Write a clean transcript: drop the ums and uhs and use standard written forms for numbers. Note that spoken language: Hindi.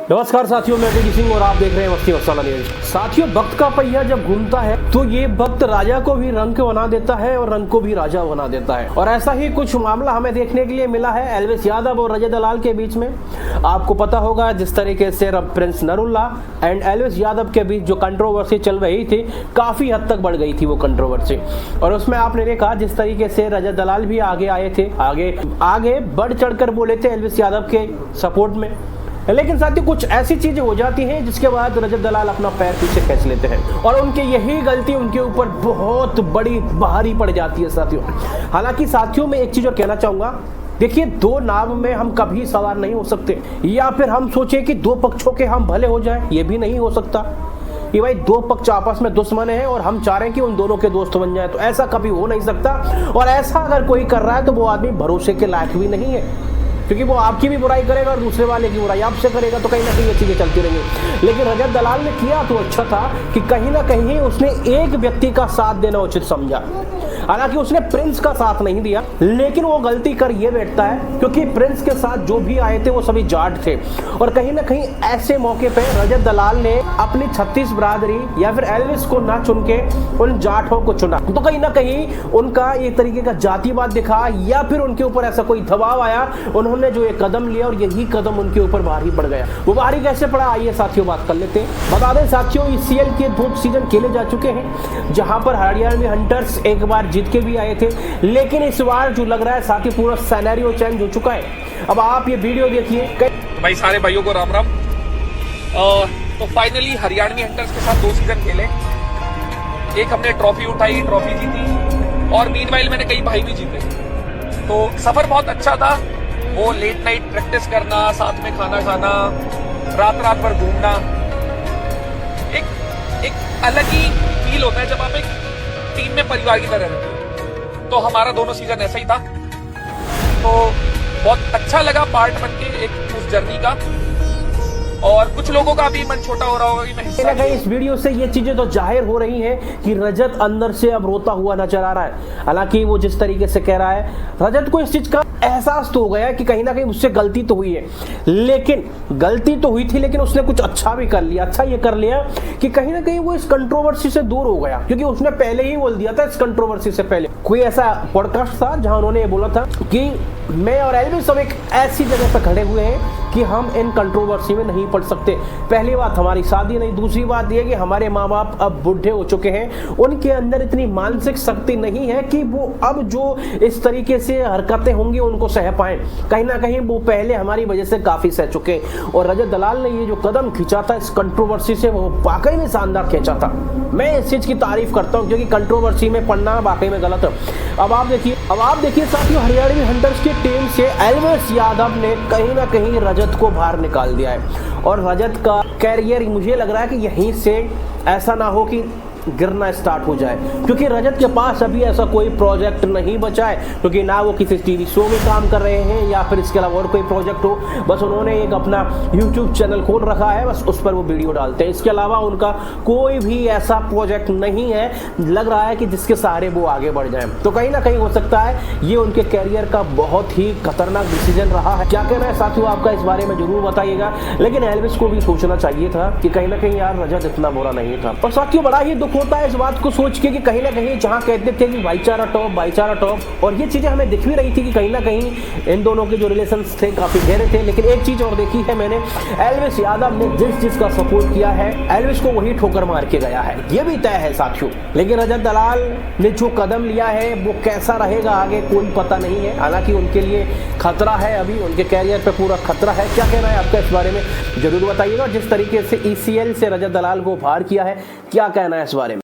नमस्कार साथियों, मैं वीडी सिंह और आप देख रहे हैं मस्ती मसाला न्यूज। साथियों, भक्त का पहिया जब घूमता है तो ये भक्त राजा को भी रंक बना देता है और रंक को भी राजा बना देता है। और ऐसा ही कुछ मामला हमें देखने के लिए मिला है एल्विस यादव और रजत दलाल के बीच में। आपको पता होगा जिस तरीके से प्रिंस नरूल्लाह एंड एल्विस यादव के बीच जो कंट्रोवर्सी चल रही थी, काफी हद तक बढ़ गई थी वो कंट्रोवर्सी। और उसमें आपने देखा जिस तरीके से रजत दलाल भी आगे आए थे, आगे बढ़ चढ़कर बोले थे एल्विस यादव के सपोर्ट में। लेकिन साथियों, कुछ ऐसी चीजें हो जाती हैं जिसके बाद रजत दलाल अपना पैर पीछे खींच लेते हैं और उनकी यही गलती उनके ऊपर बहुत बड़ी भारी पड़ जाती है साथियों। हालांकि साथियों, मैं एक चीज और कहना चाहूंगा, देखिए, दो नाव में हम कभी सवार नहीं हो सकते, या फिर हम सोचे कि दो पक्षों के हम भले हो जाएं, ये भी नहीं हो सकता। ये भाई दो पक्ष आपस में दुश्मन है और हम चाह रहे हैं कि उन दोनों के दोस्त बन जाए, तो ऐसा कभी हो नहीं सकता। और ऐसा अगर कोई कर रहा है तो वो आदमी भरोसे के लायक भी नहीं है, क्योंकि वो आपकी भी बुराई करेगा और दूसरे वाले की बुराई आपसे करेगा, तो कहीं ना कहीं ये चीजें चलती रहेंगी। लेकिन रजत दलाल ने किया तो अच्छा था कि कहीं ना कहीं उसने एक व्यक्ति का साथ देना उचित समझा। हालांकि उसने प्रिंस का साथ नहीं दिया, लेकिन वो गलती कर ये बैठता है क्योंकि प्रिंस के साथ जो भी आए थे वो सभी जाट थे। और कहीं ना कहीं ऐसे मौके पे रजत दलाल ने अपनी 36 बरादरी या फिर एल्विस को ना चुन के उन जाटों को चुना, तो कहीं ना कहीं उनका एक तरीके का जातिवाद दिखा या फिर उनके ऊपर ऐसा कोई दबाव आया। उन्होंने जो एक कदम लिया और यही कदम उनके ऊपर भारी पड़ गया। वो भारी कैसे पड़ा, आइए साथियों बात कर लेते हैं। बता दें साथियों, ECL के 2 सीजन खेले जा चुके हैं, जहां पर हरियाणवी हंटर्स एक बार जीत के भी आए थे, लेकिन इस बार जो लग रहा है साथी पूरा सिनेरियो चेंज हो चुका है। अब आप ये वीडियो देखिए। भाई सारे भाइयों को राम राम। तो फाइनली हरियाणवी हंटर्स के साथ 2 सीजन खेले, एक हमने ट्रॉफी उठाई, ट्रॉफी जीती, और मीनवाइल मैंने कई भाई भी जीते। तो सफर बहुत अच्छा था। वो लेट नाइट प्रैक्टिस करना, साथ में खाना खाना, रात भर घूमना, एक अलग ही फील होता है जब आप एक टीम में परिवार की तरह रहते हो। तो हमारा दोनों सीजन ऐसा ही था। तो बहुत अच्छा लगा पार्ट बन के एक उस जर्नी का। और कुछ लोगों का भी मन छोटा हो रहा होगा कि मैं हिस्सा नहीं। इस वीडियो से ये चीजें तो जाहिर हो रही हैं कि रजत अंदर से अब रोता हुआ नजर आ रहा है। हालांकि वो जिस तरीके से कह रहा है, रजत को इस चीज का एहसास तो हो गया कि कहीं ना कहीं उससे गलती तो हुई है, लेकिन गलती तो हुई थी, लेकिन उसने कुछ अच्छा भी कर लिया। अच्छा ये कर लिया कि कहीं ना कहीं वो इस कंट्रोवर्सी से दूर हो गया, क्योंकि उसने पहले ही बोल दिया था इस कंट्रोवर्सी से पहले। कोई ऐसा पॉडकास्ट था जहां उन्होंने ये बोला था कि मैं और एल्विस सब एक ऐसी जगह पर खड़े हुए हैं कि हम इन कंट्रोवर्सी में नहीं पड़ सकते। पहली बात हमारी शादी नहीं, दूसरी बात यह कि हमारे माँ बाप अब बुढ़े हो चुके हैं, उनके अंदर इतनी मानसिक शक्ति नहीं है कि वो अब जो इस तरीके से हरकतें होंगी उनको सह पाए। कहीं ना कहीं वो पहले हमारी वजह से काफी सह चुके। और रजत दलाल ने ये जो कदम खींचा था इस कंट्रोवर्सी से, वो वाकई में शानदार खींचा था। मैं इस चीज की तारीफ करता हूँ, क्योंकि कंट्रोवर्सी में पड़ना वाकई में गलत है। अब आप देखिए साथियों, हरियाणवी हंटर्स की टीम से एल्विस यादव ने कहीं ना कहीं रजत को बाहर निकाल दिया है। और रजत का कैरियर मुझे लग रहा है कि यहीं से ऐसा ना हो कि गिरना स्टार्ट हो जाए, क्योंकि रजत के पास अभी ऐसा कोई प्रोजेक्ट नहीं बचा है, क्योंकि ना वो किसी टीवी शो में काम कर रहे हैं या फिर इसके अलावा और कोई प्रोजेक्ट हो। बस उन्होंने एक अपना YouTube चैनल खोल रखा है, बस उस पर वो वीडियो डालते हैं। इसके अलावा उनका कोई भी ऐसा प्रोजेक्ट नहीं है लग रहा है कि जिसके सहारे वो आगे बढ़ जाए। तो कहीं ना कहीं हो सकता है ये उनके कैरियर का बहुत ही खतरनाक डिसीजन रहा है। क्या कहना है साथियों आपका इस बारे में जरूर बताइएगा। लेकिन एल्विस को भी सोचना चाहिए था कि कहीं ना कहीं यार रजत इतना बुरा नहीं था। और साथियों, बड़ा ही दुख होता है इस बात को सोच के कि कहीं ना कहीं जहां कहते थे कि भाईचारा टॉप, और ये चीजें हमें दिख भी रही थी कि कहीं ना कहीं इन दोनों के जो रिलेशंस थे काफी गहरे थे। लेकिन एक चीज और देखी है मैंने, एल्विस यादव ने जिसका सपोर्ट किया है, एल्विस को वही ठोकर मार के गया है, ये भी तय है साथियों। लेकिन रजत दलाल ने जो कदम लिया है वो कैसा रहेगा आगे कोई पता नहीं है। हालांकि उनके लिए खतरा है, अभी उनके कैरियर पे पूरा खतरा है। क्या कहना है आपका इस बारे में जरूर बताइएगा। जिस तरीके से ECL से रजत दलाल को बाहर किया है, क्या कहना है इस बारे में।